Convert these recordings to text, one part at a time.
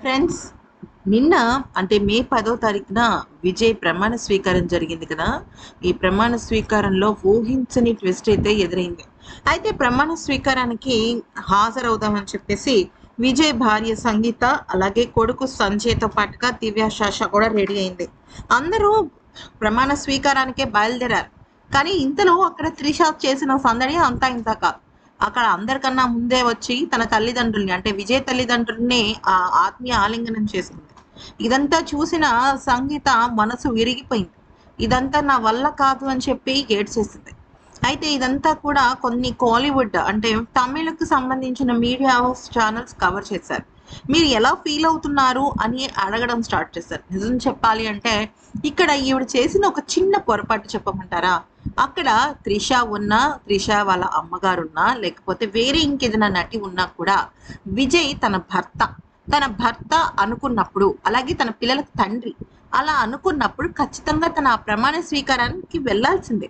Friends, నిన్న అంటే మే 10వ తారీఖున విజయ్ ప్రమాణ స్వీకారం జరిగింది కదా. ఈ ప్రమాణ స్వీకారంలో ఊహించని ట్విస్ట్ అయితే ఎదురైంది. అయితే ప్రమాణ స్వీకారానికి హాజరవుదామని చెప్పేసి విజయ్ భార్య సంగీత, అలాగే కొడుకు సంజయ్తో పాటుగా దివ్య శాష కూడా రెడీ అయింది. అందరూ ప్రమాణ స్వీకారానికే బయలుదేరారు. కానీ ఇంతలో అక్కడ త్రిష చేసిన సందడి అంతా ఇంత కాదు. అక్కడ అందరికన్నా ముందే వచ్చి తన తల్లిదండ్రుల్ని అంటే విజయ్ తల్లిదండ్రుల్ని ఆత్మీయ ఆలింగనం చేసుకుంది. ఇదంతా చూసిన సంగీత మనసు విరిగిపోయింది. ఇదంతా నా వల్ల కాదు అని చెప్పి ఏడ్చేసింది. అయితే ఇదంతా కూడా కొన్ని కాలీవుడ్ అంటే తమిళకు సంబంధించిన మీడియా హౌస్ ఛానల్స్ కవర్ చేశారు. మీరు ఎలా ఫీల్ అవుతున్నారు అని అడగడం స్టార్ట్ చేశారు. నిజం చెప్పాలి అంటే ఇక్కడ ఈవిడ చేసిన ఒక చిన్న పొరపాటు చెప్పమంటారా? అక్కడ త్రిష వాళ్ళ అమ్మగారున్నా, లేకపోతే వేరే ఇంకేదైనా నటి ఉన్నా కూడా విజయ్ తన భర్త అనుకున్నప్పుడు, అలాగే తన పిల్లలకు తండ్రి అలా అనుకున్నప్పుడు ఖచ్చితంగా తన ఆ ప్రమాణ స్వీకారానికి వెళ్లాల్సిందే.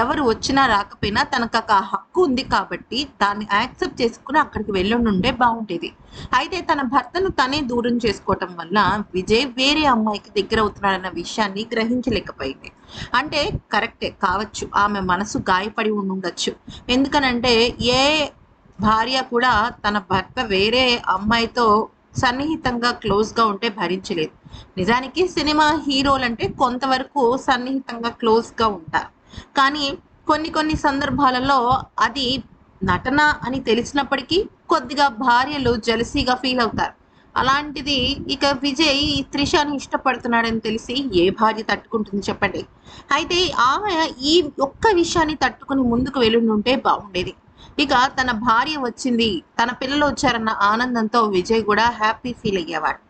ఎవరు వచ్చినా రాకపోయినా తనకు ఆ హక్కు ఉంది కాబట్టి దాన్ని యాక్సెప్ట్ చేసుకుని అక్కడికి వెళ్ళుండే బాగుండేది. అయితే తన భర్తను తనే దూరం చేసుకోవటం వల్ల విజయ్ వేరే అమ్మాయికి దగ్గర అవుతున్నాడన్న విషయాన్ని గ్రహించలేకపోయింది. అంటే కరెక్టే కావచ్చు, ఆమె మనసు గాయపడి ఉండొచ్చు. ఎందుకనంటే ఏ భార్య కూడా తన భర్త వేరే అమ్మాయితో సన్నిహితంగా క్లోజ్గా ఉంటే భరించలేదు. నిజానికి సినిమా హీరోలంటే కొంతవరకు సన్నిహితంగా క్లోజ్గా ఉంటారు. కానీ కొన్ని కొన్ని సందర్భాలలో అది నటన అని తెలిసినప్పటికీ కొద్దిగా భార్యలు జెలసీగా ఫీల్ అవుతారు. అలాంటిది ఇక విజయ్ ఈ త్రిషని ఇష్టపడుతున్నాడని తెలిసి ఏ భార్య తట్టుకుంటుంది చెప్పండి. అయితే ఆమె ఈ ఒక్క విషయాన్ని తట్టుకుని ముందుకు వెళ్ళుంటే బాగుండేది. ఇక తన భార్య వచ్చింది, తన పిల్లలు వచ్చారన్న ఆనందంతో విజయ్ కూడా హ్యాపీ ఫీల్ అయ్యేవాడు.